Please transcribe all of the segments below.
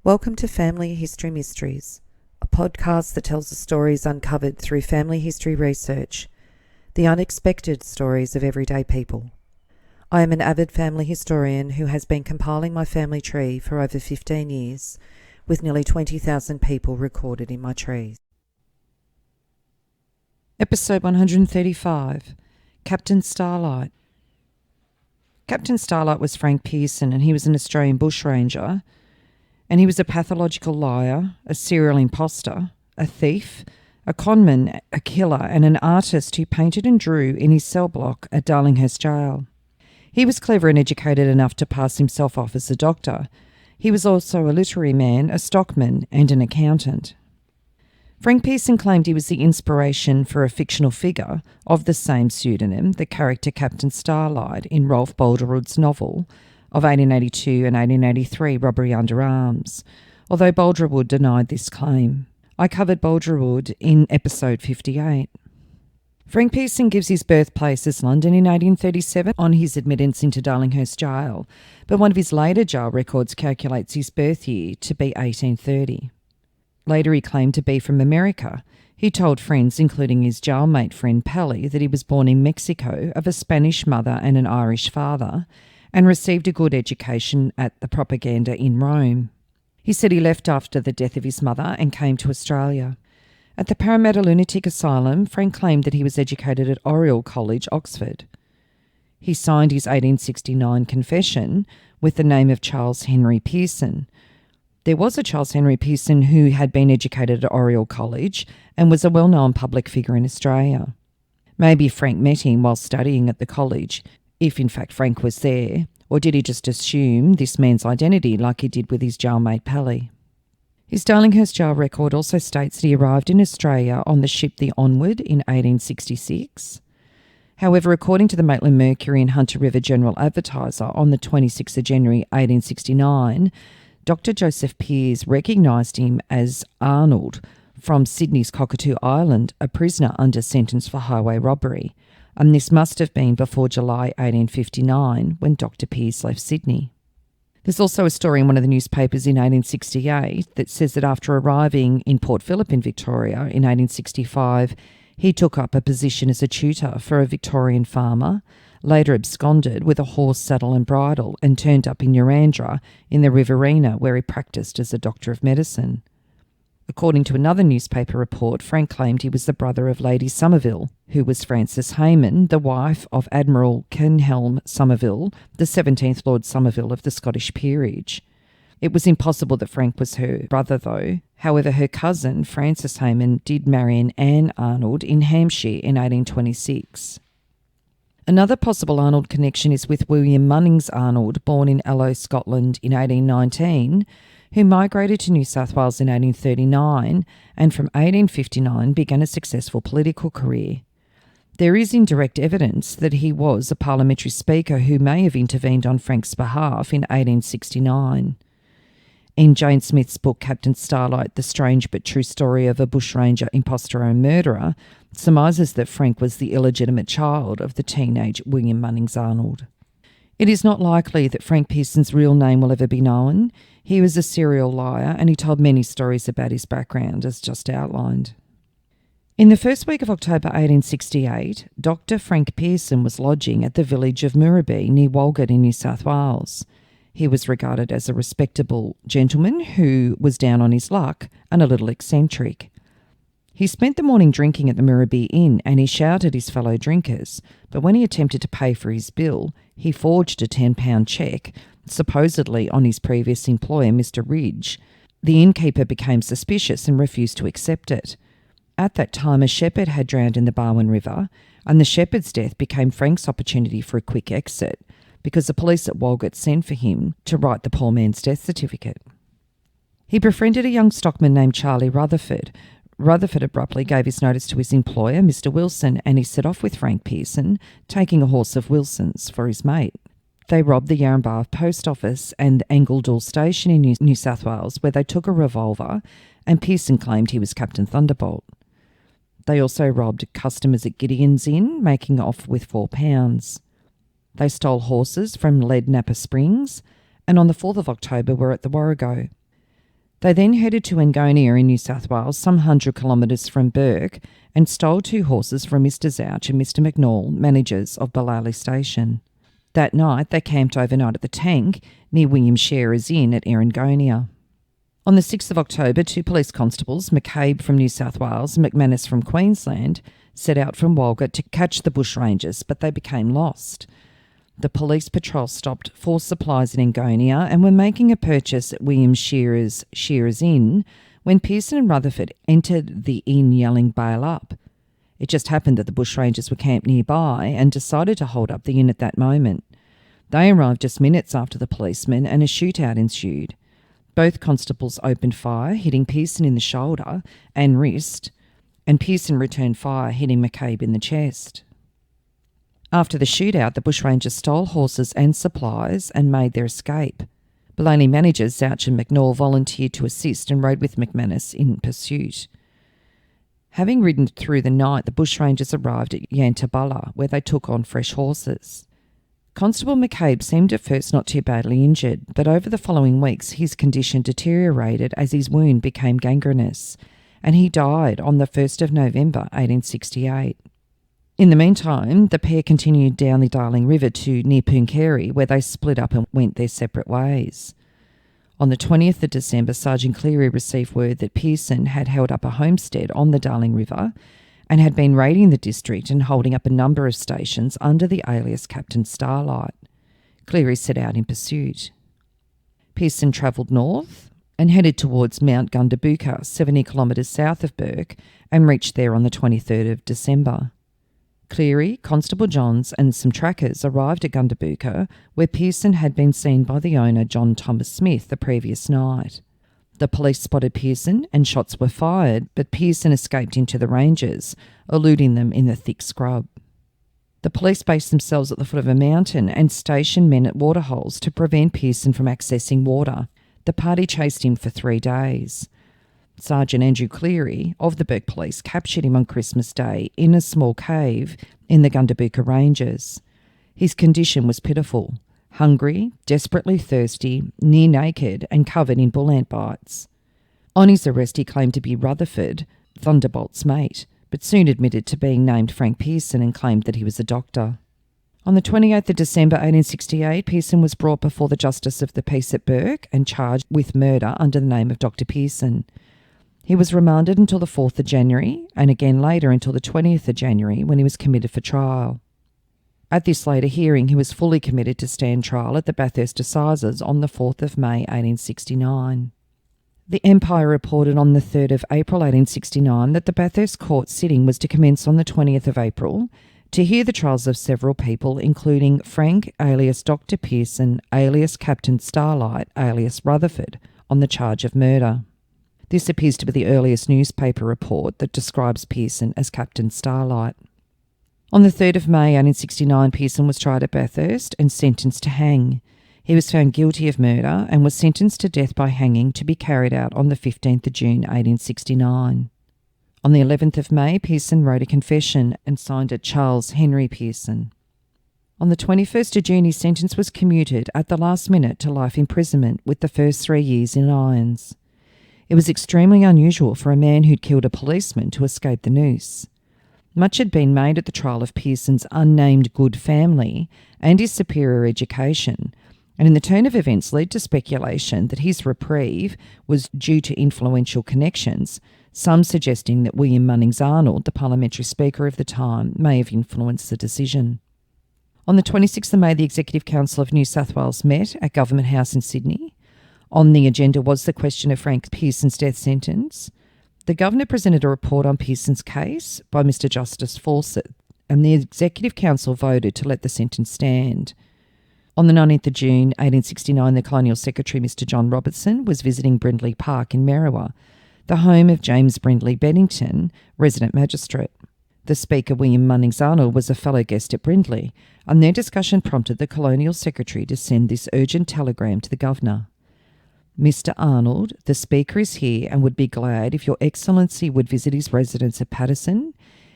Welcome to Family History Mysteries, a podcast that tells the stories uncovered through family history research, the unexpected stories of everyday people. I am an avid family historian who has been compiling my family tree for over 15 years, with nearly 20,000 people recorded in my trees. Episode 135, Captain Starlight. Captain Starlight was Frank Pearson, and he was an Australian bushranger. And he was a pathological liar, a serial impostor, a thief, a conman, a killer, and an artist who painted and drew in his cell block at Darlinghurst jail. He was clever and educated enough to pass himself off as a doctor. He was also a literary man, a stockman, and an accountant. Frank Pearson claimed he was the inspiration for a fictional figure of the same pseudonym, the character Captain Starlight in Rolf Boldrewood's novel of 1882 and 1883, Robbery Under Arms, although Boldrewood denied this claim. I covered Boldrewood in episode 58. Frank Pearson gives his birthplace as London in 1837 on his admittance into Darlinghurst jail, but one of his later jail records calculates his birth year to be 1830. Later he claimed to be from America. He told friends, including his jailmate friend Pally, that he was born in Mexico of a Spanish mother and an Irish father, and received a good education at the Propaganda in Rome. He said he left after the death of his mother and came to Australia. At the Parramatta Lunatic Asylum, Frank claimed that he was educated at Oriel College, Oxford. He signed his 1869 confession with the name of Charles Henry Pearson. There was a Charles Henry Pearson who had been educated at Oriel College and was a well-known public figure in Australia. Maybe Frank met him while studying at the college, if in fact Frank was there, or did he just assume this man's identity like he did with his jailmate Pally? His Darlinghurst jail record also states that he arrived in Australia on the ship the Onward in 1866. However, according to the Maitland Mercury and Hunter River General Advertiser on the 26th of January 1869, Dr. Joseph Pears recognised him as Arnold from Sydney's Cockatoo Island, a prisoner under sentence for highway robbery, and this must have been before July 1859 when Dr. Pearce left Sydney. There's also a story in one of the newspapers in 1868 that says that after arriving in Port Phillip in Victoria in 1865, he took up a position as a tutor for a Victorian farmer, later absconded with a horse, saddle and bridle, and turned up in Urandra in the Riverina, where he practised as a doctor of medicine. According to another newspaper report, Frank claimed he was the brother of Lady Somerville, who was Frances Hayman, the wife of Admiral Kenelm Somerville, the 17th Lord Somerville of the Scottish peerage. It was impossible that Frank was her brother, though. However, her cousin, Frances Hayman, did marry an Anne Arnold in Hampshire in 1826. Another possible Arnold connection is with William Munnings Arnold, born in Alloa, Scotland in 1819, who migrated to New South Wales in 1839 and from 1859 began a successful political career. There is indirect evidence that he was a parliamentary speaker who may have intervened on Frank's behalf in 1869. In Jane Smith's book Captain Starlight, The Strange but True Story of a Bushranger, Impostor and Murderer, surmises that Frank was the illegitimate child of the teenage William Munnings Arnold. It is not likely that Frank Pearson's real name will ever be known. He was a serial liar and he told many stories about his background, as just outlined. In the first week of October 1868, Dr. Frank Pearson was lodging at the village of Murrabee near Walgett in New South Wales. He was regarded as a respectable gentleman who was down on his luck and a little eccentric. He spent the morning drinking at the Murrabee Inn and he shouted his fellow drinkers, but when he attempted to pay for his bill, he forged a £10 cheque, supposedly on his previous employer, Mr. Ridge. The innkeeper became suspicious and refused to accept it. At that time, a shepherd had drowned in the Barwon River, and the shepherd's death became Frank's opportunity for a quick exit, because the police at Walgett sent for him to write the poor man's death certificate. He befriended a young stockman named Charlie Rutherford. Rutherford abruptly gave his notice to his employer, Mr. Wilson, and he set off with Frank Pearson, taking a horse of Wilson's for his mate. They robbed the Yarrambar Post Office and Angledool Station in New South Wales, where they took a revolver, and Pearson claimed he was Captain Thunderbolt. They also robbed customers at Gideon's Inn, making off with £4. They stole horses from Lead Napper Springs, and on the 4th of October were at the Warrego. They then headed to Angonia in New South Wales, some 100 kilometres from Bourke, and stole 2 horses from Mr. Zouch and Mr. McNall, managers of Ballali Station. That night, they camped overnight at the Tank near William Shearer's Inn at Erringonia. On the 6th of October, 2 police constables, McCabe from New South Wales and McManus from Queensland, set out from Walgett to catch the bushrangers, but they became lost. The police patrol stopped for supplies in Angonia and were making a purchase at William Shearer's Inn when Pearson and Rutherford entered the inn yelling, "Bail up." It just happened that the bushrangers were camped nearby and decided to hold up the inn at that moment. They arrived just minutes after the policemen and a shootout ensued. Both constables opened fire, hitting Pearson in the shoulder and wrist, and Pearson returned fire, hitting McCabe in the chest. After the shootout, the bushrangers stole horses and supplies and made their escape. Ballali managers Zouch and McNall volunteered to assist and rode with McManus in pursuit. Having ridden through the night, the bushrangers arrived at Yantabulla, where they took on fresh horses. Constable McCabe seemed at first not too badly injured, but over the following weeks his condition deteriorated as his wound became gangrenous, and he died on the 1st of November 1868. In the meantime, the pair continued down the Darling River to near Pooncarie, where they split up and went their separate ways. On the 20th of December, Sergeant Cleary received word that Pearson had held up a homestead on the Darling River and had been raiding the district and holding up a number of stations under the alias Captain Starlight. Cleary set out in pursuit. Pearson travelled north and headed towards Mount Gundabooka, 70 kilometres south of Bourke, and reached there on the 23rd of December. Cleary, Constable Johns and some trackers arrived at Gundabooka, where Pearson had been seen by the owner John Thomas Smith the previous night. The police spotted Pearson and shots were fired, but Pearson escaped into the ranges, eluding them in the thick scrub. The police based themselves at the foot of a mountain and stationed men at waterholes to prevent Pearson from accessing water. The party chased him for 3 days. Sergeant Andrew Cleary of the Bourke Police captured him on Christmas Day in a small cave in the Gundabooka Ranges. His condition was pitiful: hungry, desperately thirsty, near naked and covered in bull ant bites. On his arrest he claimed to be Rutherford, Thunderbolt's mate, but soon admitted to being named Frank Pearson and claimed that he was a doctor. On the 28th of December 1868, Pearson was brought before the Justice of the Peace at Bourke and charged with murder under the name of Dr. Pearson. He was remanded until the 4th of January and again later until the 20th of January when he was committed for trial. At this later hearing, he was fully committed to stand trial at the Bathurst Assizes on the 4th of May 1869. The Empire reported on the 3rd of April 1869 that the Bathurst court sitting was to commence on the 20th of April to hear the trials of several people, including Frank alias Dr. Pearson alias Captain Starlight alias Rutherford, on the charge of murder. This appears to be the earliest newspaper report that describes Pearson as Captain Starlight. On the 3rd of May 1869, Pearson was tried at Bathurst and sentenced to hang. He was found guilty of murder and was sentenced to death by hanging to be carried out on the 15th of June 1869. On the 11th of May, Pearson wrote a confession and signed it Charles Henry Pearson. On the 21st of June, his sentence was commuted at the last minute to life imprisonment with the first 3 years in irons. It was extremely unusual for a man who'd killed a policeman to escape the noose. Much had been made at the trial of Pearson's unnamed good family and his superior education, and in the turn of events led to speculation that his reprieve was due to influential connections, some suggesting that William Munnings Arnold, the parliamentary speaker of the time, may have influenced the decision. On the 26th of May, the Executive Council of New South Wales met at Government House in Sydney. On the agenda was the question of Frank Pearson's death sentence. The Governor presented a report on Pearson's case by Mr Justice Fawcett, and the Executive Council voted to let the sentence stand. On the 19th of June 1869, the Colonial Secretary, Mr John Robertson, was visiting Brindley Park in Merriwa, the home of James Brindley Bennington, resident magistrate. The Speaker, William Munnings Arnold, was a fellow guest at Brindley, and their discussion prompted the Colonial Secretary to send this urgent telegram to the Governor. Mr Arnold, the Speaker is here and would be glad if Your Excellency would visit his residence at Paterson.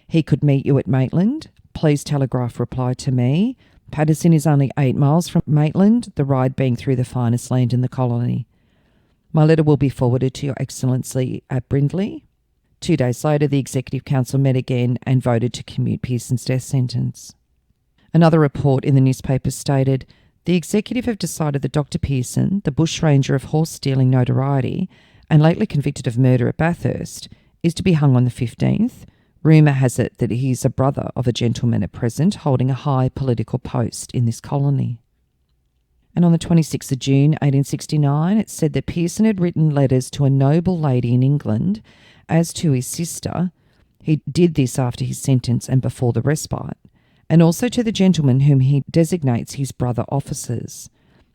He could meet you at Maitland. Please telegraph reply to me. Paterson is only 8 miles from Maitland, the ride being through the finest land in the colony. My letter will be forwarded to Your Excellency at Brindley. 2 days later, the Executive Council met again and voted to commute Pearson's death sentence. Another report in the newspaper stated, the Executive have decided that Dr. Pearson, the bushranger of horse-stealing notoriety and lately convicted of murder at Bathurst, is to be hung on the 15th. Rumour has it that he is a brother of a gentleman at present holding a high political post in this colony. And on the 26th of June 1869, it said that Pearson had written letters to a noble lady in England as to his sister. He did this after his sentence and before the respite, and also to the gentleman whom he designates his brother officers.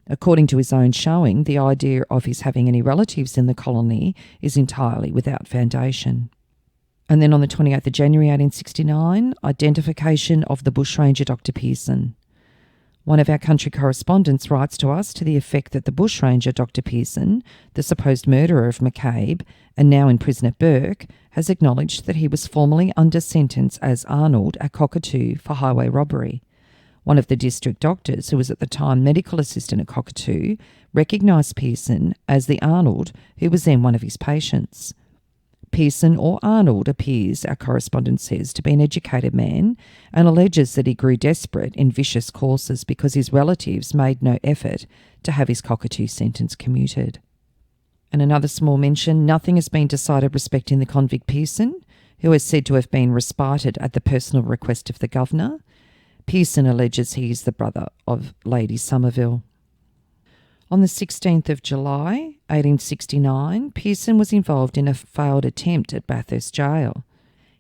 According to his own showing, the idea of his having any relatives in the colony is entirely without foundation. And then on the 28th of January 1869, identification of the bushranger Dr. Pearson. One of our country correspondents writes to us to the effect that the bushranger Dr. Pearson, the supposed murderer of McCabe and now in prison at Burke, has acknowledged that he was formerly under sentence as Arnold at Cockatoo for highway robbery. One of the district doctors, who was at the time medical assistant at Cockatoo, recognised Pearson as the Arnold who was then one of his patients. Pearson or Arnold appears, our correspondent says, to be an educated man and alleges that he grew desperate in vicious courses because his relatives made no effort to have his Cockatoo sentence commuted. And another small mention, nothing has been decided respecting the convict Pearson, who is said to have been respited at the personal request of the Governor. Pearson alleges he is the brother of Lady Somerville. On the 16th of July, 1869, Pearson was involved in a failed attempt at Bathurst Jail.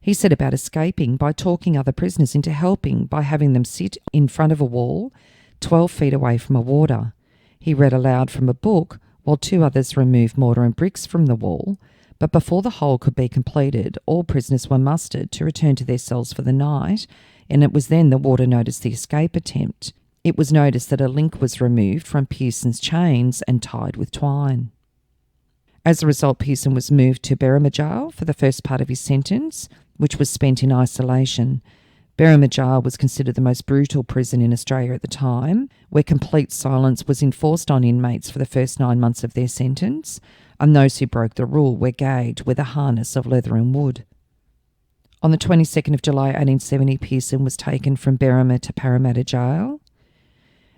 He set about escaping by talking other prisoners into helping by having them sit in front of a wall 12 feet away from a warder. He read aloud from a book while 2 others removed mortar and bricks from the wall, but before the whole could be completed, all prisoners were mustered to return to their cells for the night, and it was then the warder noticed the escape attempt. It was noticed that a link was removed from Pearson's chains and tied with twine. As a result, Pearson was moved to Berrima Jail for the first part of his sentence, which was spent in isolation. Berrima Jail was considered the most brutal prison in Australia at the time, where complete silence was enforced on inmates for the first 9 months of their sentence, and those who broke the rule were gagged with a harness of leather and wood. On the 22nd of July 1870, Pearson was taken from Berrima to Parramatta Jail.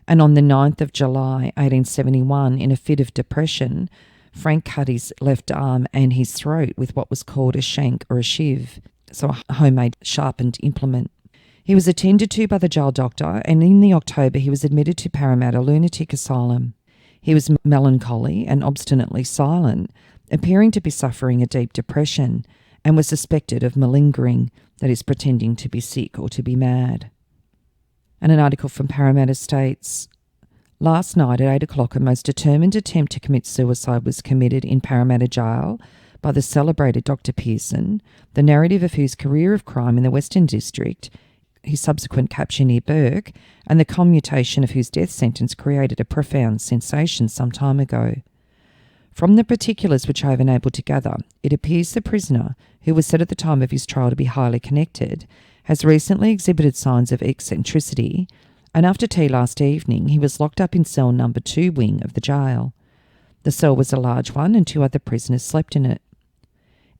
And on the 9th of July 1871, in a fit of depression, Frank cut his left arm and his throat with what was called a shank or a shiv, so a homemade sharpened implement. He was attended to by the jail doctor, and in the October he was admitted to Parramatta Lunatic Asylum. He was melancholy and obstinately silent, appearing to be suffering a deep depression, and was suspected of malingering, that is, pretending to be sick or to be mad. And an article from Parramatta states, last night at 8 o'clock a most determined attempt to commit suicide was committed in Parramatta Jail by the celebrated Dr. Pearson, the narrative of whose career of crime in the Western District, his subsequent capture near Burke, and the commutation of whose death sentence created a profound sensation some time ago. From the particulars which I have been able to gather, it appears the prisoner, who was said at the time of his trial to be highly connected, has recently exhibited signs of eccentricity, and after tea last evening he was locked up in cell number 2 wing of the jail. The cell was a large one and 2 other prisoners slept in it.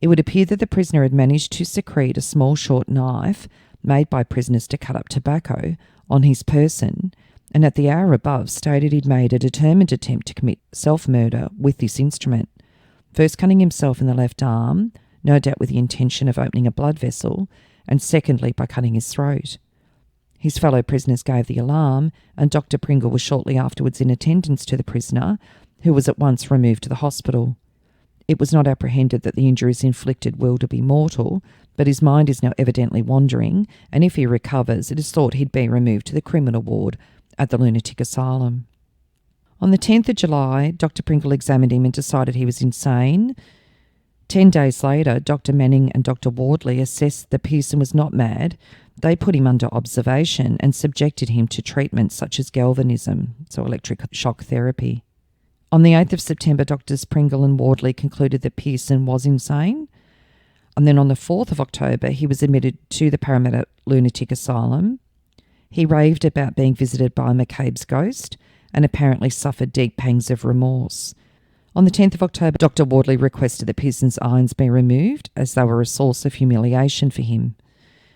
It would appear that the prisoner had managed to secrete a small short knife, made by prisoners to cut up tobacco, on his person, and at the hour above stated he'd made a determined attempt to commit self-murder with this instrument, first cutting himself in the left arm, no doubt with the intention of opening a blood vessel, and secondly by cutting his throat. His fellow prisoners gave the alarm, and Dr. Pringle was shortly afterwards in attendance to the prisoner, who was at once removed to the hospital. It was not apprehended that the injuries inflicted were to be mortal, but his mind is now evidently wandering, and if he recovers, it is thought he'd be removed to the criminal ward at the lunatic asylum. On the 10th of July, Dr. Pringle examined him and decided he was insane. 10 days later, Dr. Manning and Dr. Wardley assessed that Pearson was not mad. They put him under observation and subjected him to treatments such as galvanism, so electric shock therapy. On the 8th of September, Drs. Pringle and Wardley concluded that Pearson was insane. And then on the 4th of October, he was admitted to the Parramatta Lunatic Asylum. He raved about being visited by McCabe's ghost and apparently suffered deep pangs of remorse. On the 10th of October, Dr. Wardley requested that Pearson's irons be removed as they were a source of humiliation for him,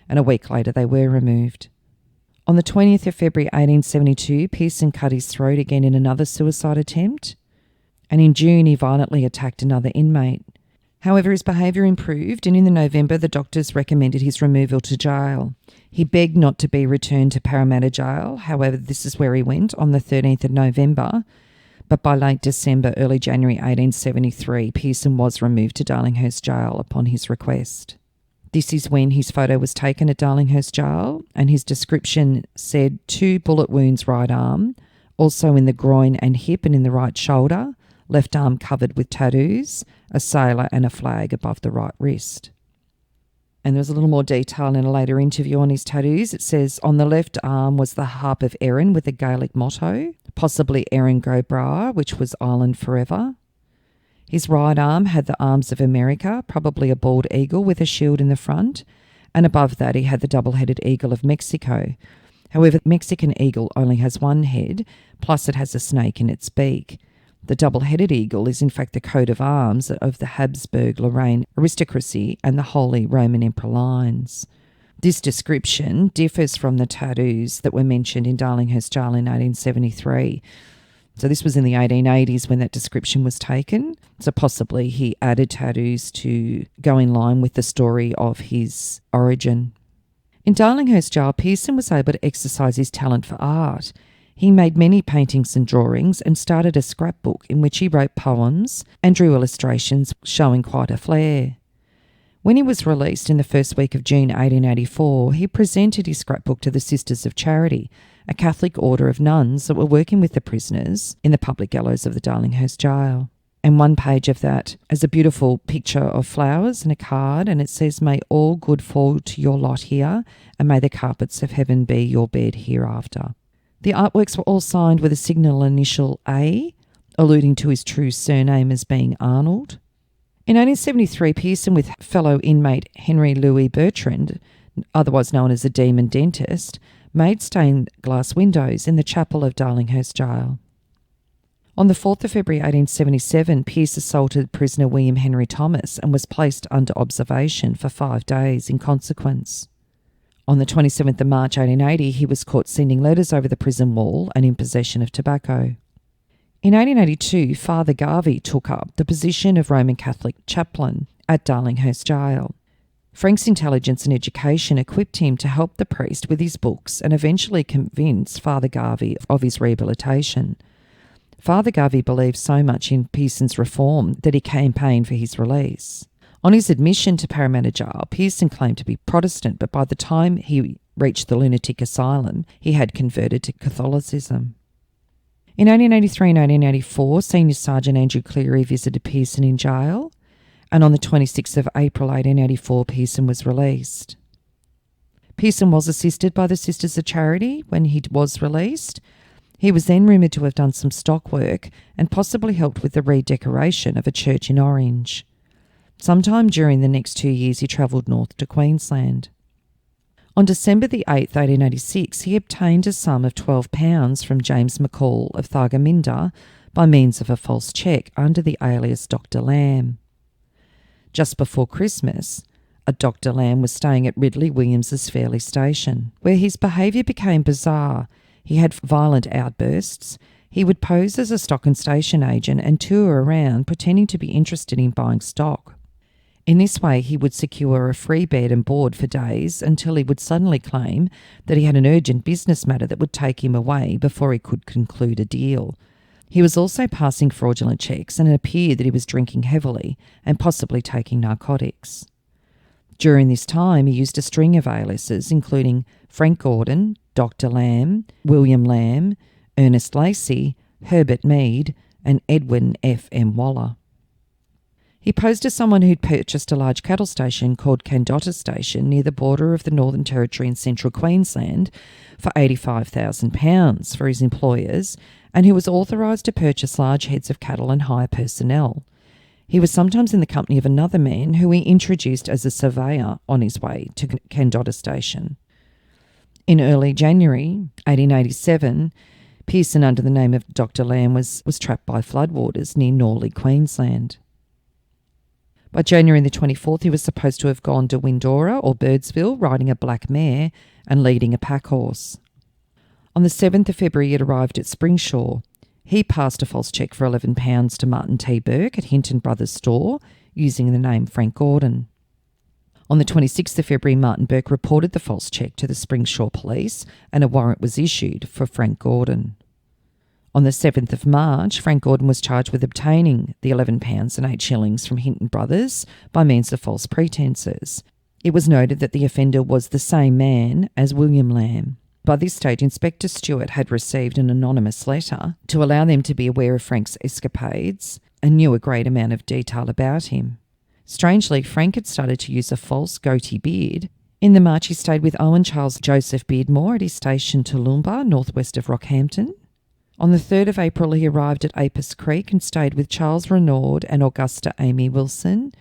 and a week later they were removed. On the 20th of February 1872, Pearson cut his throat again in another suicide attempt, and in June he violently attacked another inmate. However, his behaviour improved, and in November the doctors recommended his removal to jail. He begged not to be returned to Parramatta Jail. However, this is where he went on the 13th of November, but by late December, early January 1873, Pearson was removed to Darlinghurst Jail upon his request. This is when his photo was taken at Darlinghurst Jail, and his description said 2 bullet wounds right arm, also in the groin and hip and in the right shoulder, left arm covered with tattoos, a sailor and a flag above the right wrist. And there was a little more detail in a later interview on his tattoos. It says, on the left arm was the harp of Erin with a Gaelic motto, possibly Erin Go Bra, which was Ireland forever. His right arm had the arms of America, probably a bald eagle with a shield in the front, and above that he had the double-headed eagle of Mexico. However, the Mexican eagle only has one head, plus it has a snake in its beak. The double-headed eagle is in fact the coat of arms of the Habsburg-Lorraine aristocracy and the Holy Roman Emperor lines. This description differs from the tattoos that were mentioned in Darlinghurst Jail in 1873. So this was in the 1880s when that description was taken. So possibly he added tattoos to go in line with the story of his origin. In Darlinghurst Jail, Pearson was able to exercise his talent for art. He made many paintings and drawings and started a scrapbook in which he wrote poems and drew illustrations showing quite a flair. When he was released in the first week of June 1884, he presented his scrapbook to the Sisters of Charity, a Catholic order of nuns that were working with the prisoners in the public gallows of the Darlinghurst Jail. And one page of that is a beautiful picture of flowers and a card, and it says, "May all good fall to your lot here, and may the carpets of heaven be your bed hereafter." The artworks were all signed with a signal initial A, alluding to his true surname as being Arnold. In 1873, Pearson, with fellow inmate Henry Louis Bertrand, otherwise known as the Demon Dentist, made stained glass windows in the chapel of Darlinghurst Jail. On the 4th of February 1877, Pearce assaulted prisoner William Henry Thomas and was placed under observation for 5 days in consequence. On the 27th of March 1880, he was caught sending letters over the prison wall and in possession of tobacco. In 1882, Father Garvey took up the position of Roman Catholic chaplain at Darlinghurst Jail. Frank's intelligence and education equipped him to help the priest with his books and eventually convince Father Garvey of his rehabilitation. Father Garvey believed so much in Pearson's reform that he campaigned for his release. On his admission to Parramatta Jail, Pearson claimed to be Protestant, but by the time he reached the lunatic asylum, he had converted to Catholicism. In 1883 and 1884, Senior Sergeant Andrew Cleary visited Pearson in jail, and on the 26th of April 1884, Pearson was released. Pearson was assisted by the Sisters of Charity when he was released. He was then rumoured to have done some stock work and possibly helped with the redecoration of a church in Orange. Sometime during the next 2 years, he travelled north to Queensland. On December the 8th, 1886, he obtained a sum of £12 from James McCall of Thargomindah by means of a false cheque under the alias Dr. Lamb. Just before Christmas, a Dr. Lamb was staying at Ridley Williams's Fairley Station, where his behaviour became bizarre. He had violent outbursts. He would pose as a stock and station agent and tour around pretending to be interested in buying stock. In this way, he would secure a free bed and board for days until he would suddenly claim that he had an urgent business matter that would take him away before he could conclude a deal. He was also passing fraudulent cheques, and it appeared that he was drinking heavily and possibly taking narcotics. During this time, he used a string of aliases, including Frank Gordon, Dr. Lamb, William Lamb, Ernest Lacey, Herbert Mead, and Edwin F. M. Waller. He posed as someone who'd purchased a large cattle station called Candotta Station near the border of the Northern Territory in central Queensland for £85,000 for his employers, and who was authorised to purchase large heads of cattle and hire personnel. He was sometimes in the company of another man who he introduced as a surveyor on his way to Candotta Station. In early January 1887, Pearson, under the name of Dr. Lamb, was trapped by floodwaters near Norley, Queensland. By January the 24th, he was supposed to have gone to Windora or Birdsville riding a black mare and leading a pack horse. On the 7th of February, he had arrived at Springshaw. He passed a false cheque for £11 to Martin T. Burke at Hinton Brothers store using the name Frank Gordon. On the 26th of February, Martin Burke reported the false cheque to the Springshaw police and a warrant was issued for Frank Gordon. On the 7th of March, Frank Gordon was charged with obtaining the £11 and 8 shillings from Hinton Brothers by means of false pretences. It was noted that the offender was the same man as William Lamb. By this stage, Inspector Stewart had received an anonymous letter to allow them to be aware of Frank's escapades and knew a great amount of detail about him. Strangely, Frank had started to use a false goatee beard. In the March, he stayed with Owen Charles Joseph Beardmore at his station Toowoomba, northwest of Rockhampton. On the 3rd of April, he arrived at Apis Creek and stayed with Charles Renaud and Augusta Amy Wilson.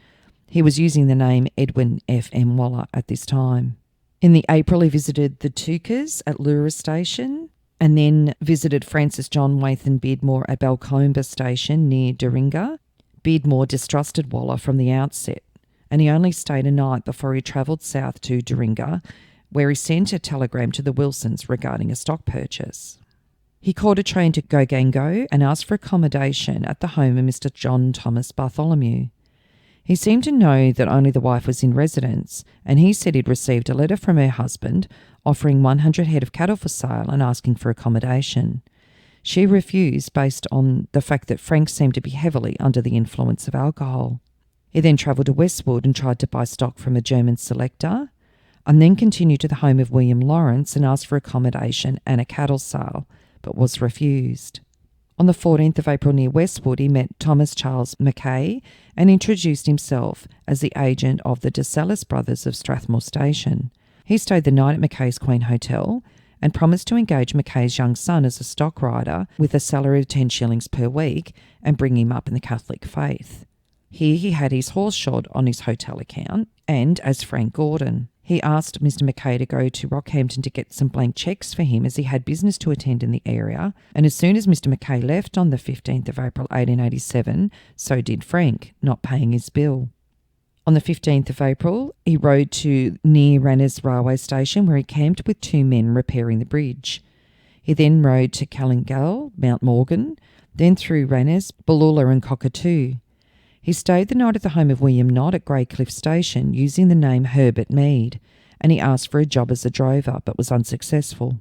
He was using the name Edwin F. M. Waller at this time. In the April, he visited the Tookas at Lura Station and then visited Francis John Wathan Beardmore at Balcomba Station near Doringa. Beardmore distrusted Waller from the outset, and he only stayed a night before he travelled south to Doringa, where he sent a telegram to the Wilsons regarding a stock purchase. He caught a train to Gogango and asked for accommodation at the home of Mr. John Thomas Bartholomew. He seemed to know that only the wife was in residence, and he said he'd received a letter from her husband offering 100 head of cattle for sale and asking for accommodation. She refused based on the fact that Frank seemed to be heavily under the influence of alcohol. He then travelled to Westwood and tried to buy stock from a German selector, and then continued to the home of William Lawrence and asked for accommodation and a cattle sale, but was refused. On the 14th of April near Westwood, he met Thomas Charles Mackay and introduced himself as the agent of the DeSallis brothers of Strathmore Station. He stayed the night at Mackay's Queen Hotel and promised to engage Mackay's young son as a stock rider with a salary of 10 shillings per week and bring him up in the Catholic faith. Here he had his horse shod on his hotel account and as Frank Gordon. He asked Mr. Mackay to go to Rockhampton to get some blank cheques for him as he had business to attend in the area, and as soon as Mr. Mackay left on the 15th of April 1887, so did Frank, not paying his bill. On the 15th of April, he rode to near Rannes railway station where he camped with 2 men repairing the bridge. He then rode to Callangal, Mount Morgan, then through Rannes, Bullula and Cockatoo. He stayed the night at the home of William Nott at Greycliff Station using the name Herbert Mead, and he asked for a job as a drover but was unsuccessful.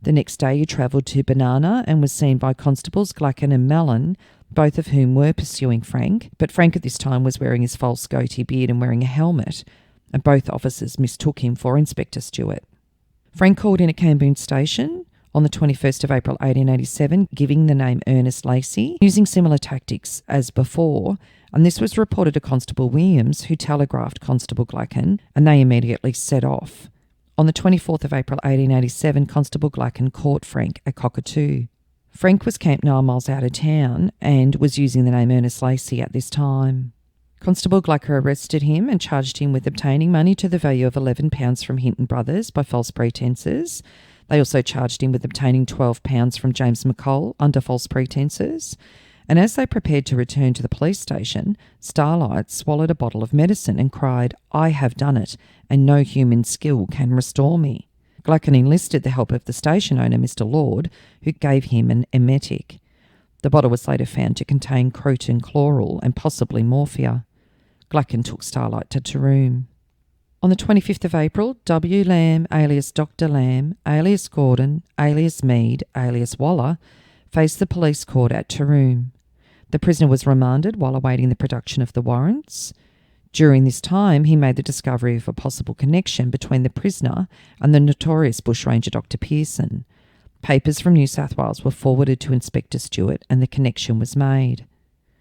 The next day he travelled to Banana and was seen by Constables Glacken and Mellon, both of whom were pursuing Frank, but Frank at this time was wearing his false goatee beard and wearing a helmet, and both officers mistook him for Inspector Stewart. Frank called in at Camboon Station on the 21st of April 1887, giving the name Ernest Lacey, using similar tactics as before, and this was reported to Constable Williams, who telegraphed Constable Glacken, and they immediately set off. On the 24th of April 1887, Constable Glacken caught Frank at Cockatoo. Frank was camped 9 miles out of town and was using the name Ernest Lacey at this time. Constable Glacken arrested him and charged him with obtaining money to the value of £11 from Hinton Brothers by false pretences. They also charged him with obtaining £12 from James McColl under false pretences. And as they prepared to return to the police station, Starlight swallowed a bottle of medicine and cried, "I have done it, and no human skill can restore me." Glacken enlisted the help of the station owner, Mr. Lord, who gave him an emetic. The bottle was later found to contain croton chloral and possibly morphia. Glacken took Starlight to Taroom. On the 25th of April, W. Lamb, alias Dr. Lamb, alias Gordon, alias Mead, alias Waller, faced the police court at Taroom. The prisoner was remanded while awaiting the production of the warrants. During this time, he made the discovery of a possible connection between the prisoner and the notorious bushranger Dr. Pearson. Papers from New South Wales were forwarded to Inspector Stewart and the connection was made.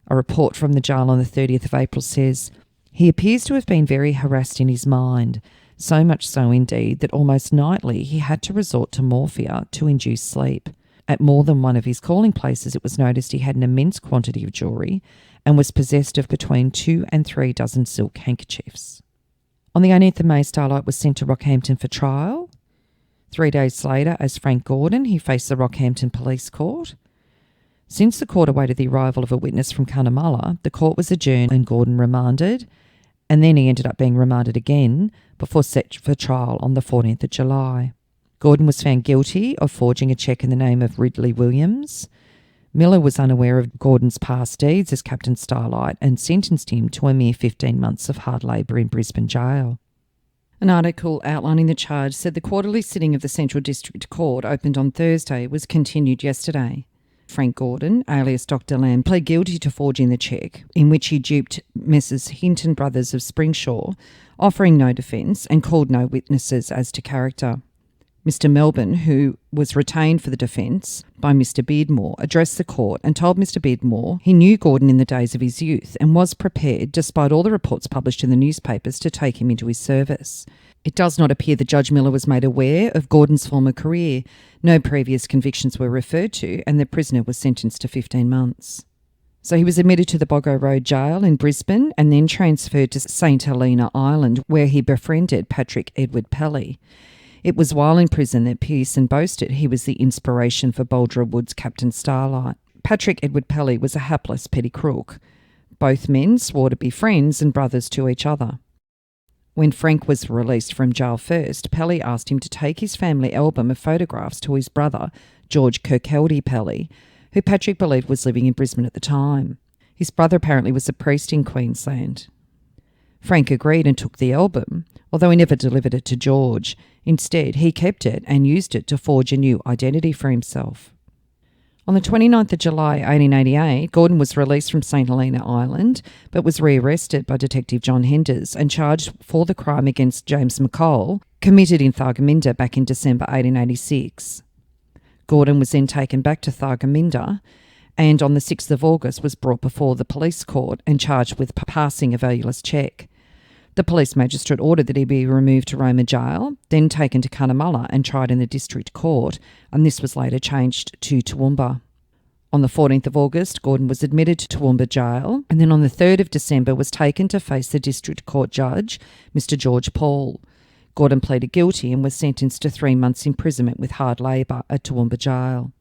A report from the jail on the 30th of April says, "He appears to have been very harassed in his mind, so much so indeed that almost nightly he had to resort to morphia to induce sleep. At more than one of his calling places, it was noticed he had an immense quantity of jewellery and was possessed of between 2 and 3 dozen silk handkerchiefs." On the 18th of May, Starlight was sent to Rockhampton for trial. 3 days later, as Frank Gordon, he faced the Rockhampton Police Court. Since the court awaited the arrival of a witness from Cunnamulla, the court was adjourned and Gordon remanded, and then he ended up being remanded again before set for trial on the 14th of July. Gordon was found guilty of forging a cheque in the name of Ridley Williams. Miller was unaware of Gordon's past deeds as Captain Starlight and sentenced him to a mere 15 months of hard labour in Brisbane jail. An article outlining the charge said the quarterly sitting of the Central District Court, opened on Thursday, was continued yesterday. Frank Gordon, alias Dr. Lamb, pled guilty to forging the cheque, in which he duped Messrs Hinton Brothers of Springshaw, offering no defence and called no witnesses as to character. Mr Melbourne, who was retained for the defence by Mr Beardmore, addressed the court and told Mr Beardmore he knew Gordon in the days of his youth and was prepared, despite all the reports published in the newspapers, to take him into his service. It does not appear that Judge Miller was made aware of Gordon's former career. No previous convictions were referred to, and the prisoner was sentenced to 15 months. So he was admitted to the Boggo Road Jail in Brisbane and then transferred to St Helena Island, where he befriended Patrick Edward Pelly. It was while in prison that Pearson boasted he was the inspiration for Boldra Wood's Captain Starlight. Patrick Edward Pelly was a hapless petty crook. Both men swore to be friends and brothers to each other. When Frank was released from jail first, Pelly asked him to take his family album of photographs to his brother, George Kirkcaldy Pelly, who Patrick believed was living in Brisbane at the time. His brother apparently was a priest in Queensland. Frank agreed and took the album, although he never delivered it to George. Instead, he kept it and used it to forge a new identity for himself. On the 29th of July 1888, Gordon was released from St Helena Island, but was rearrested by Detective John Henders and charged for the crime against James McColl, committed in Thargomindah back in December 1886. Gordon was then taken back to Thargomindah and on the 6th of August was brought before the police court and charged with passing a valueless cheque. The police magistrate ordered that he be removed to Roma Jail, then taken to Cunnamulla and tried in the district court, and this was later changed to Toowoomba. On the 14th of August, Gordon was admitted to Toowoomba Jail, and then on the 3rd of December was taken to face the district court judge, Mr George Paul. Gordon pleaded guilty and was sentenced to 3 months' imprisonment with hard labour at Toowoomba Jail.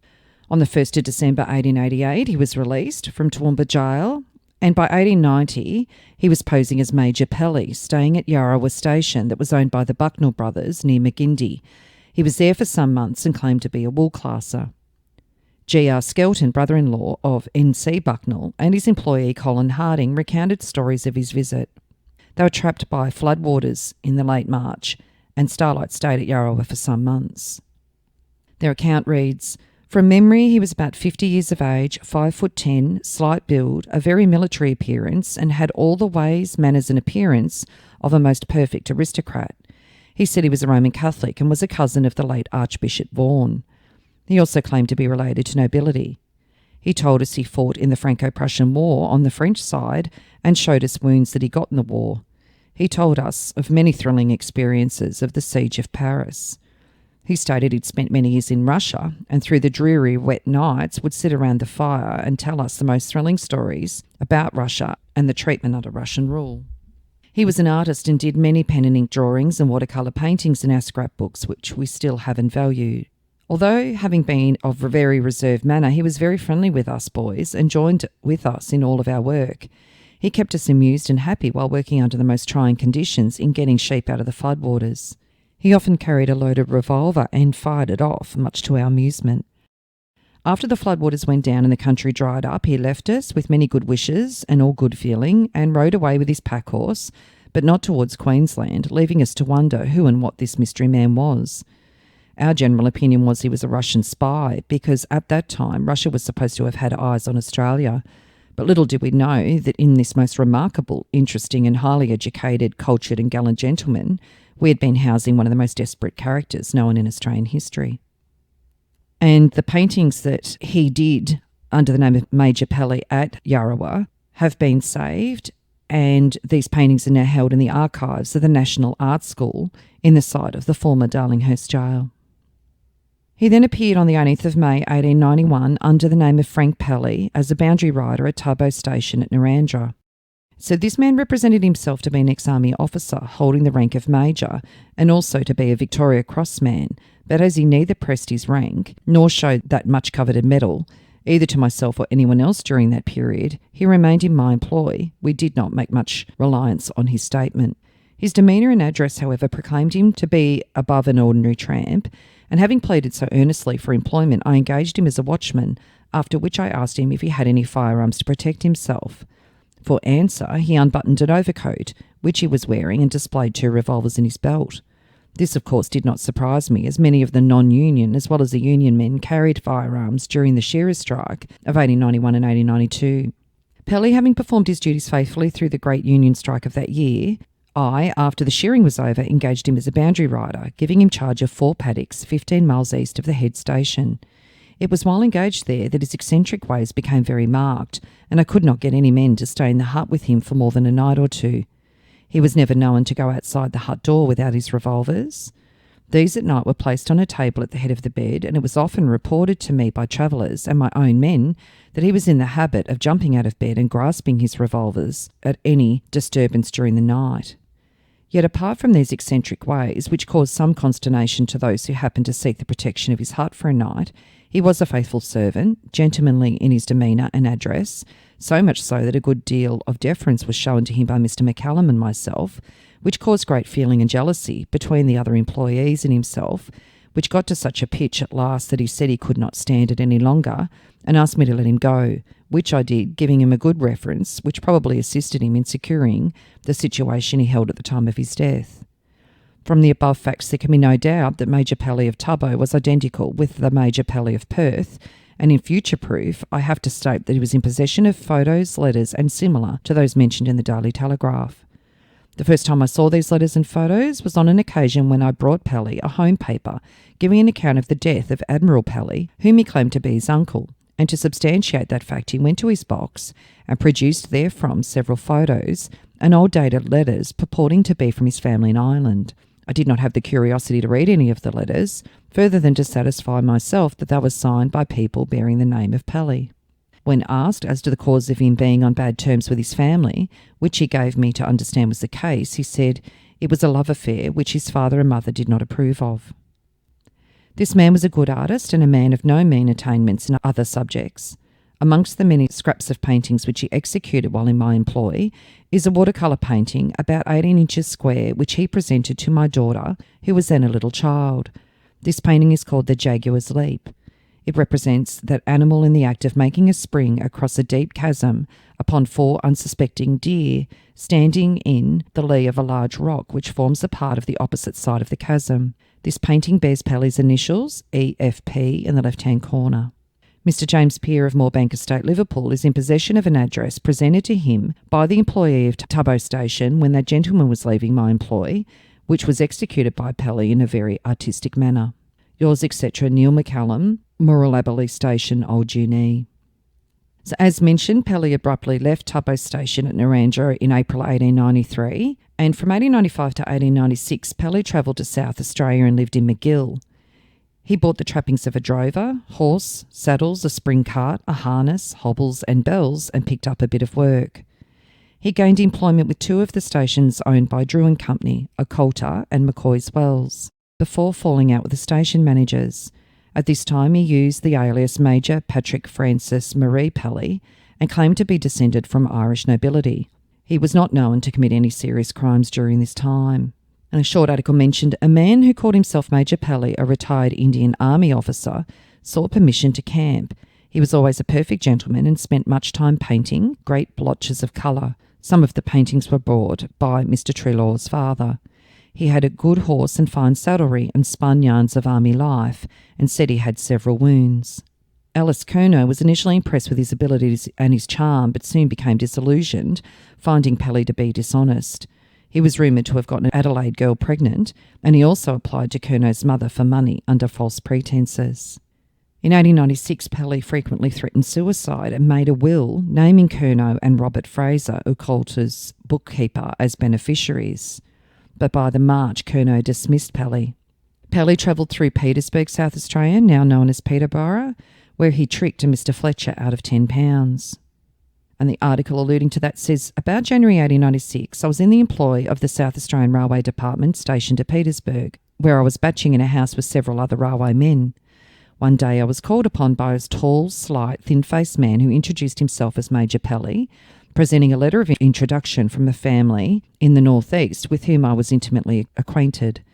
On the 1st of December 1888, he was released from Toowoomba Jail, and by 1890, he was posing as Major Pelly, staying at Yarrawa Station that was owned by the Bucknell brothers near Magindi. He was there for some months and claimed to be a wool classer. G.R. Skelton, brother-in-law of N.C. Bucknell, and his employee Colin Harding recounted stories of his visit. They were trapped by floodwaters in the late March, and Starlight stayed at Yarrawa for some months. Their account reads, "From memory, he was about 50 years of age, 5'10", slight build, a very military appearance, and had all the ways, manners and appearance of a most perfect aristocrat. He said he was a Roman Catholic and was a cousin of the late Archbishop Vaughan. He also claimed to be related to nobility. He told us he fought in the Franco-Prussian War on the French side and showed us wounds that he got in the war. He told us of many thrilling experiences of the siege of Paris. He stated he'd spent many years in Russia and through the dreary, wet nights would sit around the fire and tell us the most thrilling stories about Russia and the treatment under Russian rule. He was an artist and did many pen and ink drawings and watercolour paintings in our scrapbooks, which we still have and value. Although having been of a very reserved manner, he was very friendly with us boys and joined with us in all of our work. He kept us amused and happy while working under the most trying conditions in getting sheep out of the floodwaters. He often carried a loaded revolver and fired it off, much to our amusement. After the floodwaters went down and the country dried up, he left us with many good wishes and all good feeling and rode away with his pack horse, but not towards Queensland, leaving us to wonder who and what this mystery man was. Our general opinion was he was a Russian spy because at that time Russia was supposed to have had eyes on Australia, but little did we know that in this most remarkable, interesting and highly educated, cultured and gallant gentleman, we had been housing one of the most desperate characters known in Australian history. And the paintings that he did under the name of Major Pelly at Yarrawa have been saved, and these paintings are now held in the archives of the National Art School in the site of the former Darlinghurst jail. He then appeared on the 18th of May 1891 under the name of Frank Pelly as a boundary rider at Tubbo Station at Narrandera. So this man represented himself to be an ex-army officer holding the rank of major and also to be a Victoria Cross man, but as he neither pressed his rank nor showed that much coveted medal, either to myself or anyone else during that period, he remained in my employ. We did not make much reliance on his statement. His demeanour and address, however, proclaimed him to be above an ordinary tramp, and having pleaded so earnestly for employment, I engaged him as a watchman, after which I asked him if he had any firearms to protect himself. For answer, he unbuttoned an overcoat, which he was wearing, and displayed 2 revolvers in his belt. This, of course, did not surprise me, as many of the non-union as well as the union men carried firearms during the shearers' strike of 1891 and 1892. Pelly, having performed his duties faithfully through the great union strike of that year, I, after the shearing was over, engaged him as a boundary rider, giving him charge of 4 paddocks 15 miles east of the head station. It was while engaged there that his eccentric ways became very marked, and I could not get any men to stay in the hut with him for more than a night or 2. He was never known to go outside the hut door without his revolvers. These at night were placed on a table at the head of the bed, and it was often reported to me by travellers and my own men that he was in the habit of jumping out of bed and grasping his revolvers at any disturbance during the night. Yet apart from these eccentric ways, which caused some consternation to those who happened to seek the protection of his hut for a night, he was a faithful servant, gentlemanly in his demeanour and address, so much so that a good deal of deference was shown to him by Mr. McCallum and myself, which caused great feeling and jealousy between the other employees and himself, which got to such a pitch at last that he said he could not stand it any longer and asked me to let him go, which I did, giving him a good reference, which probably assisted him in securing the situation he held at the time of his death. From the above facts, there can be no doubt that Major Pelly of Tubbo was identical with the Major Pelly of Perth, and in future proof, I have to state that he was in possession of photos, letters, and similar to those mentioned in the Daily Telegraph. The first time I saw these letters and photos was on an occasion when I brought Pelly a home paper giving an account of the death of Admiral Pelly, whom he claimed to be his uncle, and to substantiate that fact he went to his box and produced therefrom several photos and old dated letters purporting to be from his family in Ireland. I did not have the curiosity to read any of the letters, further than to satisfy myself that they were signed by people bearing the name of Pelly. When asked as to the cause of him being on bad terms with his family, which he gave me to understand was the case, he said it was a love affair which his father and mother did not approve of. This man was a good artist and a man of no mean attainments in other subjects. Amongst the many scraps of paintings which he executed while in my employ is a watercolour painting about 18 inches square which he presented to my daughter, who was then a little child. This painting is called The Jaguar's Leap. It represents that animal in the act of making a spring across a deep chasm upon 4 unsuspecting deer standing in the lee of a large rock which forms a part of the opposite side of the chasm. This painting bears Pelly's initials, EFP, in the left-hand corner. Mr. James Peer of Moorebank Estate, Liverpool, is in possession of an address presented to him by the employee of Tubbo Station when that gentleman was leaving my employ, which was executed by Pelly in a very artistic manner. Yours, etc., Neil McCallum, Moorallaberley Station, Old Junee. So as mentioned, Pelly abruptly left Tubbo Station at Narrandera in April 1893, and from 1895 to 1896, Pelly travelled to South Australia and lived in McGill. He bought the trappings of a drover, horse, saddles, a spring cart, a harness, hobbles and bells, and picked up a bit of work. He gained employment with 2 of the stations owned by Drew and Company, Ocolta and McCoy's Wells, before falling out with the station managers. At this time he used the alias Major Patrick Francis Marie Pelly and claimed to be descended from Irish nobility. He was not known to commit any serious crimes during this time. And a short article mentioned a man who called himself Major Pelly, a retired Indian Army officer, sought permission to camp. He was always a perfect gentleman and spent much time painting great blotches of colour. Some of the paintings were bought by Mr. Trelaw's father. He had a good horse and fine saddlery and spun yarns of army life and said he had several wounds. Alice Curnow was initially impressed with his abilities and his charm, but soon became disillusioned, finding Pelly to be dishonest. He was rumoured to have gotten an Adelaide girl pregnant, and he also applied to Curnow's mother for money under false pretences. In 1896, Pelly frequently threatened suicide and made a will naming Curnow and Robert Fraser, Ocolta's bookkeeper, as beneficiaries. But by the March, Curnow dismissed Pelly. Pelly travelled through Petersburg, South Australia, now known as Peterborough, where he tricked a Mr. Fletcher out of £10. And the article alluding to that says, about January 1896, I was in the employ of the South Australian Railway Department stationed at Petersburg. where I was batching in a house with several other railway men. One day I was called upon by a tall, slight, thin-faced man who introduced himself as Major Pelly, presenting a letter of introduction from a family in the northeast with whom I was intimately acquainted.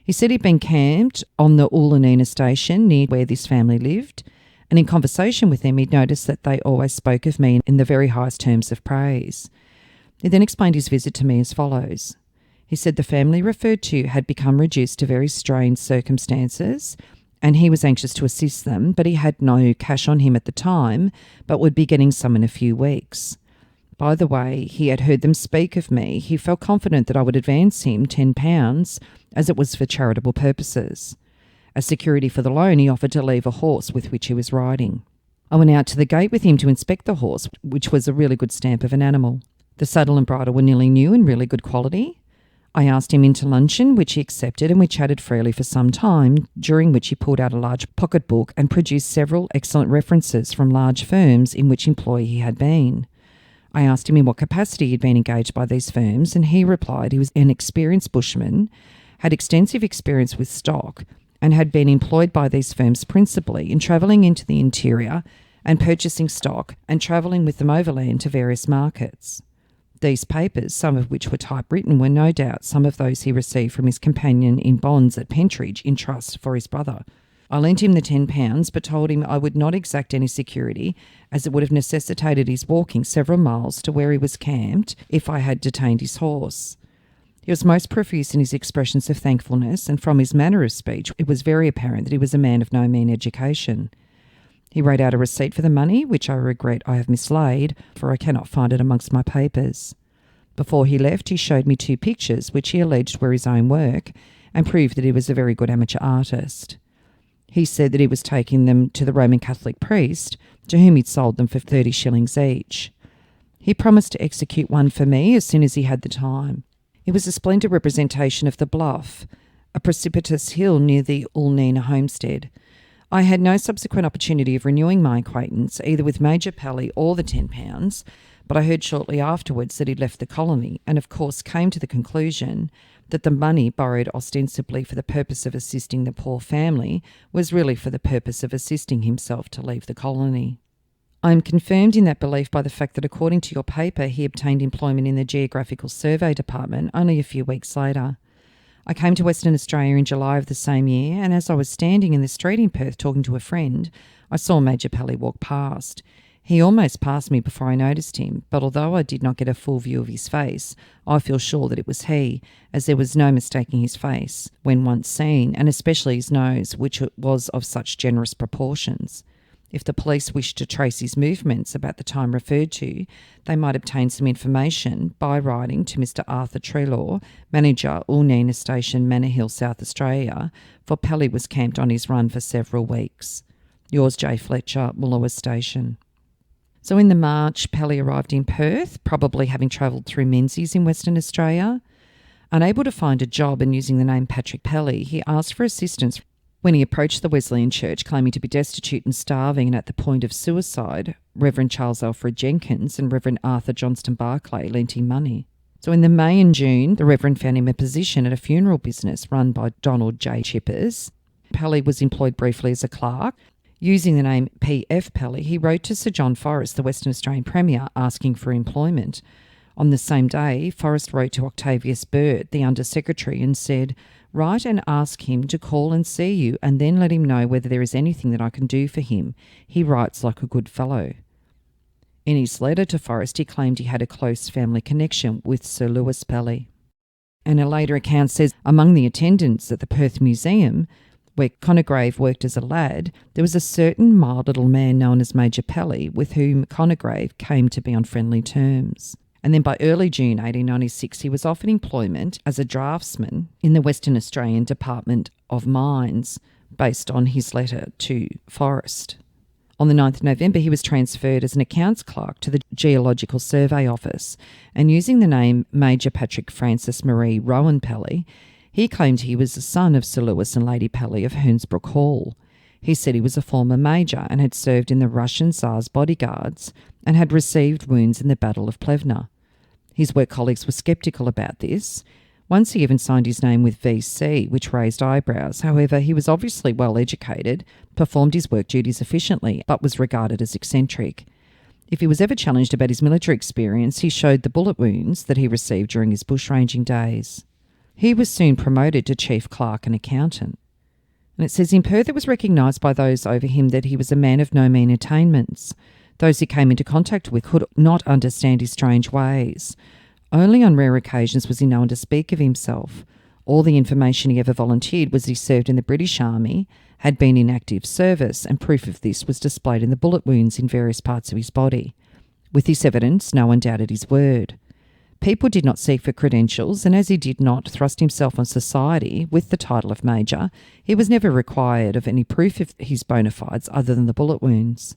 He said he'd been camped on the Ulanina station near where this family lived, and in conversation with them he'd noticed that they always spoke of me in the very highest terms of praise. He then explained his visit to me as follows. He said the family referred to had become reduced to very strained circumstances, and he was anxious to assist them, but he had no cash on him at the time, but would be getting some in a few weeks. By the way, he had heard them speak of me. He felt confident that I would advance him £10, as it was for charitable purposes. As security for the loan, he offered to leave a horse with which he was riding. I went out to the gate with him to inspect the horse, which was a really good stamp of an animal. The saddle and bridle were nearly new and really good quality. I asked him in to luncheon, which he accepted, and we chatted freely for some time, during which he pulled out a large pocketbook and produced several excellent references from large firms in which employ he had been. I asked him in what capacity he'd been engaged by these firms, and he replied he was an experienced bushman, had extensive experience with stock, and had been employed by these firms principally in travelling into the interior and purchasing stock and travelling with them overland to various markets. These papers, some of which were typewritten, were no doubt some of those he received from his companion in bonds at Pentridge in trust for his brother. I lent him the £10, but told him I would not exact any security, as it would have necessitated his walking several miles to where he was camped if I had detained his horse. He was most profuse in his expressions of thankfulness, and from his manner of speech it was very apparent that he was a man of no mean education. He wrote out a receipt for the money, which I regret I have mislaid, for I cannot find it amongst my papers. Before he left, he showed me 2 pictures, which he alleged were his own work, and proved that he was a very good amateur artist. He said that he was taking them to the Roman Catholic priest, to whom he'd sold them for 30 shillings each. He promised to execute one for me as soon as he had the time. It was a splendid representation of the Bluff, a precipitous hill near the Ulanina homestead. I had no subsequent opportunity of renewing my acquaintance, either with Major Pelly or the £10, but I heard shortly afterwards that he'd left the colony, and of course came to the conclusion that the money borrowed ostensibly for the purpose of assisting the poor family was really for the purpose of assisting himself to leave the colony. I am confirmed in that belief by the fact that according to your paper he obtained employment in the Geographical Survey Department only a few weeks later. I came to Western Australia in July of the same year, and as I was standing in the street in Perth talking to a friend, I saw Major Pelly walk past. He almost passed me before I noticed him, but although I did not get a full view of his face, I feel sure that it was he, as there was no mistaking his face when once seen, and especially his nose, which was of such generous proportions. If the police wished to trace his movements about the time referred to, they might obtain some information by writing to Mr. Arthur Trelaw, manager, Ulanina Station, Manor Hill, South Australia, for Pelly was camped on his run for several weeks. Yours, J. Fletcher, Woolowa Station. So in the March, Pelly arrived in Perth, probably having travelled through Menzies in Western Australia. Unable to find a job and using the name Patrick Pelly, he asked for assistance. When he approached the Wesleyan Church claiming to be destitute and starving and at the point of suicide, Reverend Charles Alfred Jenkins and Reverend Arthur Johnston Barclay lent him money. So in the May and June, the Reverend found him a position at a funeral business run by Donald J. Chippers. Pelly was employed briefly as a clerk. Using the name P.F. Pelly, he wrote to Sir John Forrest, the Western Australian Premier, asking for employment. On the same day, Forrest wrote to Octavius Burt, the Under-Secretary, and said, "Write and ask him to call and see you, and then let him know whether there is anything that I can do for him. He writes like a good fellow." In his letter to Forrest, he claimed he had a close family connection with Sir Lewis Pelly. And a later account says, among the attendants at the Perth Museum, where Congreve worked as a lad, there was a certain mild little man known as Major Pelly, with whom Congreve came to be on friendly terms. And then by early June 1896, he was offered employment as a draftsman in the Western Australian Department of Mines, based on his letter to Forrest. On the 9th of November, he was transferred as an accounts clerk to the Geological Survey Office, and using the name Major Patrick Francis Marie Rowan Pelly, he claimed he was the son of Sir Lewis and Lady Pelly of Hernsbrook Hall. He said he was a former major and had served in the Russian Tsar's bodyguards and had received wounds in the Battle of Plevna. His work colleagues were sceptical about this. Once he even signed his name with VC, which raised eyebrows. However, he was obviously well educated, performed his work duties efficiently, but was regarded as eccentric. If he was ever challenged about his military experience, he showed the bullet wounds that he received during his bushranging days. He was soon promoted to chief clerk and accountant. And it says in Perth it was recognised by those over him that he was a man of no mean attainments. Those he came into contact with could not understand his strange ways. Only on rare occasions was he known to speak of himself. All the information he ever volunteered was he served in the British Army, had been in active service, and proof of this was displayed in the bullet wounds in various parts of his body. With this evidence, no one doubted his word. People did not seek for credentials, and as he did not thrust himself on society with the title of Major, he was never required of any proof of his bona fides other than the bullet wounds.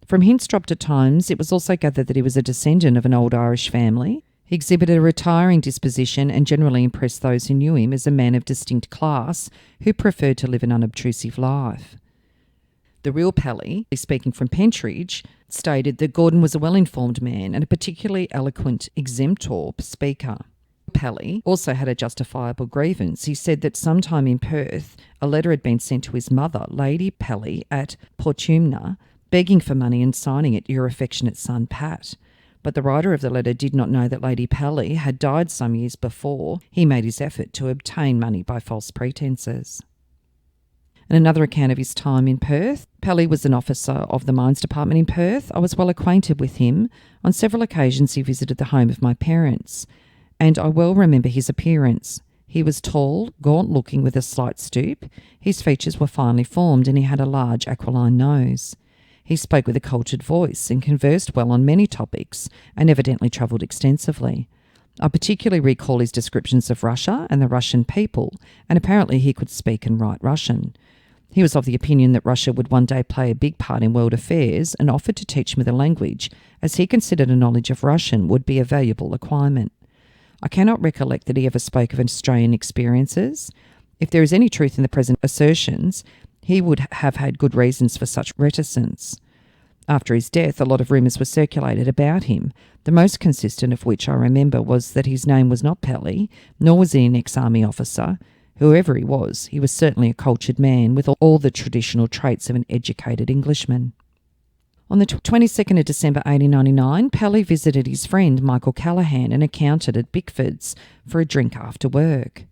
From hints dropped at times, it was also gathered that he was a descendant of an old Irish family. He exhibited a retiring disposition and generally impressed those who knew him as a man of distinct class who preferred to live an unobtrusive life. The real Pelly, speaking from Pentridge, stated that Gordon was a well-informed man and a particularly eloquent exemptor speaker. Pelly also had a justifiable grievance. He said that sometime in Perth, a letter had been sent to his mother, Lady Pelly, at Portumna, begging for money and signing it, "Your affectionate son, Pat." But the writer of the letter did not know that Lady Pelly had died some years before he made his effort to obtain money by false pretences. In another account of his time in Perth, Pelly was an officer of the Mines Department in Perth. I was well acquainted with him. On several occasions he visited the home of my parents, and I well remember his appearance. He was tall, gaunt-looking with a slight stoop. His features were finely formed and he had a large aquiline nose. He spoke with a cultured voice and conversed well on many topics and evidently travelled extensively. I particularly recall his descriptions of Russia and the Russian people, and apparently he could speak and write Russian. He was of the opinion that Russia would one day play a big part in world affairs and offered to teach me the language, as he considered a knowledge of Russian would be a valuable acquirement. I cannot recollect that he ever spoke of Australian experiences. If there is any truth in the present assertions, he would have had good reasons for such reticence. After his death, a lot of rumours were circulated about him, the most consistent of which I remember was that his name was not Pelly, nor was he an ex-army officer. Whoever he was certainly a cultured man with all the traditional traits of an educated Englishman. On the 22nd of December 1899, Pelly visited his friend Michael Callaghan, an accountant at Bickford's, for a drink after work.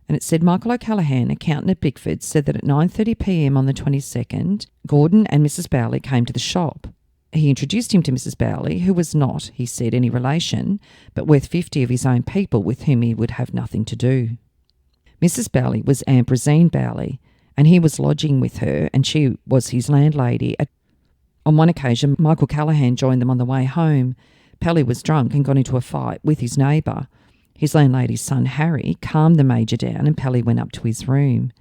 And it said Michael O'Callaghan, accountant at Bickford's, said that at 9:30 p.m. on the 22nd, Gordon and Mrs. Bowley came to the shop. He introduced him to Mrs. Bowley, who was not, he said, any relation, but worth 50 of his own people with whom he would have nothing to do. Mrs. Bowley was Ambrosine Bowley, and he was lodging with her, and she was his landlady. On one occasion, Michael Callaghan joined them on the way home. Pelly was drunk and got into a fight with his neighbour. His landlady's son, Harry, calmed the Major down and Pelly went up to his room.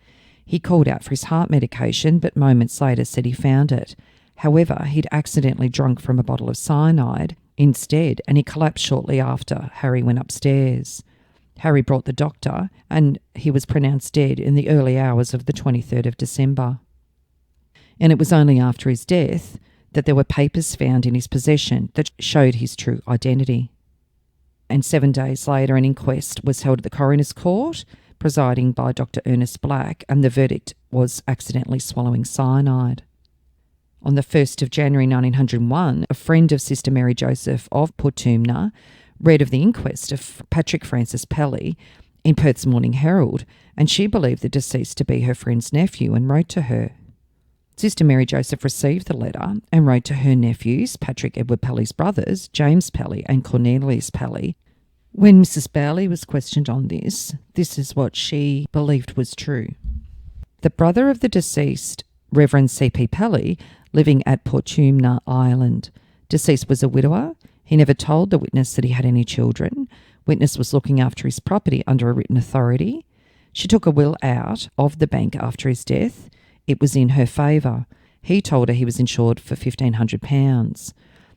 He called out for his heart medication, but moments later said he found it. However, he'd accidentally drunk from a bottle of cyanide instead, and he collapsed shortly after Harry went upstairs. Harry brought the doctor, and he was pronounced dead in the early hours of the 23rd of December. And it was only after his death that there were papers found in his possession that showed his true identity. And 7 days later, an inquest was held at the Coroner's Court, presiding by Dr. Ernest Black, and the verdict was accidentally swallowing cyanide. On the 1st of January 1901, a friend of Sister Mary Joseph of Portumna read of the inquest of Patrick Francis Pelly in Perth's Morning Herald, and she believed the deceased to be her friend's nephew and wrote to her. Sister Mary Joseph received the letter and wrote to her nephews, Patrick Edward Pelly's brothers, James Pelly and Cornelius Pelly. When Mrs. Bowley was questioned on this is what she believed was true. The brother of the deceased, Reverend C.P. Pelly, living at Portumna Island. Deceased was a widower. He never told the witness that he had any children. Witness was looking after his property under a written authority. She took a will out of the bank after his death. It was in her favour. He told her he was insured for £1,500.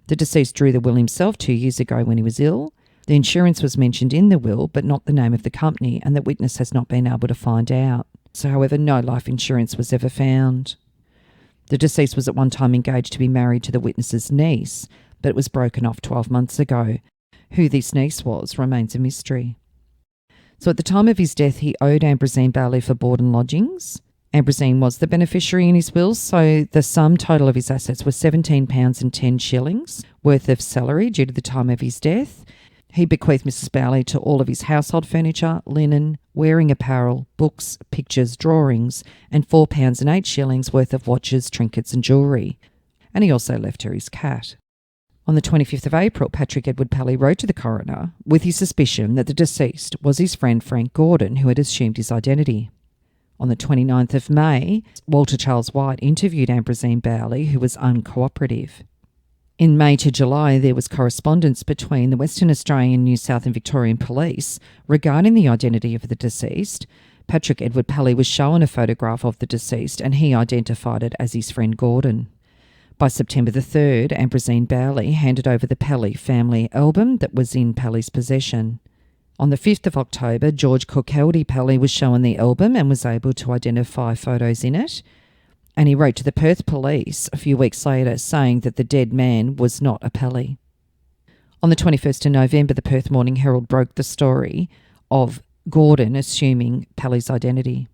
The deceased drew the will himself 2 years ago when he was ill. The insurance was mentioned in the will, but not the name of the company, and the witness has not been able to find out. So, however, no life insurance was ever found. The deceased was at one time engaged to be married to the witness's niece, but it was broken off 12 months ago. Who this niece was remains a mystery. So at the time of his death, he owed Ambrosine Bailey for board and lodgings. Ambrosine was the beneficiary in his will, so the sum total of his assets was £17 and 10 shillings worth of salary due to the time of his death. He bequeathed Mrs. Bailey to all of his household furniture, linen, wearing apparel, books, pictures, drawings, and £4 and 8 shillings worth of watches, trinkets and jewellery. And he also left her his cat. On the 25th of April, Patrick Edward Pelly wrote to the coroner with his suspicion that the deceased was his friend Frank Gordon, who had assumed his identity. On the 29th of May, Walter Charles White interviewed Ambrosine Bailey, who was uncooperative. In May to July, there was correspondence between the Western Australian, New South and Victorian Police regarding the identity of the deceased. Patrick Edward Pelly was shown a photograph of the deceased and he identified it as his friend Gordon. By September the 3rd, Ambrosine Bailey handed over the Pelly family album that was in Pelly's possession. On the 5th of October, George Corkeldy Pelly was shown the album and was able to identify photos in it. And he wrote to the Perth police a few weeks later saying that the dead man was not a Pelly. On the 21st of November, the Perth Morning Herald broke the story of Gordon assuming Pelly's identity.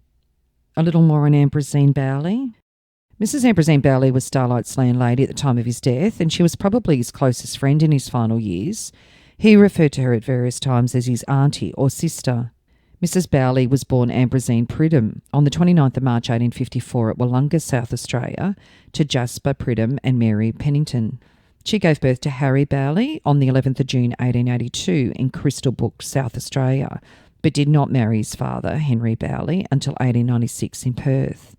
A little more on Ambrosine Bailey. Mrs. Ambrosine Bailey was Starlight's landlady at the time of his death, and she was probably his closest friend in his final years. He referred to her at various times as his auntie or sister. Mrs. Bailey was born Ambrosine Pridham on the 29th of March 1854 at Wollonga, South Australia, to Jasper Pridham and Mary Pennington. She gave birth to Harry Bailey on the 11th of June 1882 in Crystal Brook, South Australia, but did not marry his father, Henry Bailey, until 1896 in Perth.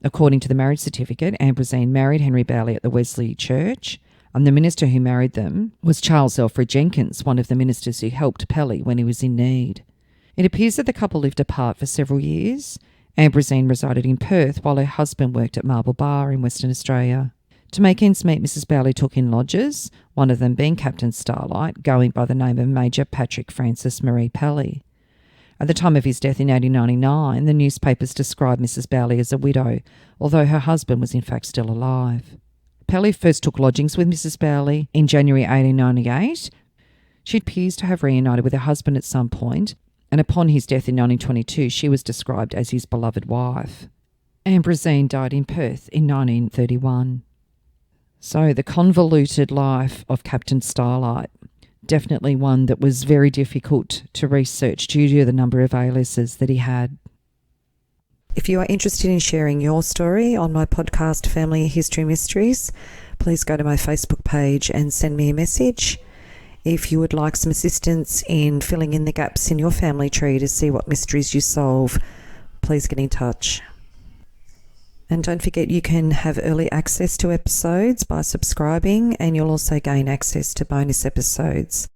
According to the marriage certificate, Ambrosine married Henry Bailey at the Wesley Church, and the minister who married them was Charles Alfred Jenkins, one of the ministers who helped Pelly when he was in need. It appears that the couple lived apart for several years. Ambrosine resided in Perth while her husband worked at Marble Bar in Western Australia. To make ends meet, Mrs. Bailey took in lodgers, one of them being Captain Starlight, going by the name of Major Patrick Francis Marie Pelly. At the time of his death in 1899, the newspapers described Mrs. Bailey as a widow, although her husband was in fact still alive. Pelly first took lodgings with Mrs. Bailey in January 1898. She appears to have reunited with her husband at some point, and upon his death in 1922, she was described as his beloved wife. Ambrosine died in Perth in 1931. So the convoluted life of Captain Starlight, definitely one that was very difficult to research due to the number of aliases that he had. If you are interested in sharing your story on my podcast, Family History Mysteries, please go to my Facebook page and send me a message. If you would like some assistance in filling in the gaps in your family tree to see what mysteries you solve, please get in touch. And don't forget, you can have early access to episodes by subscribing, and you'll also gain access to bonus episodes.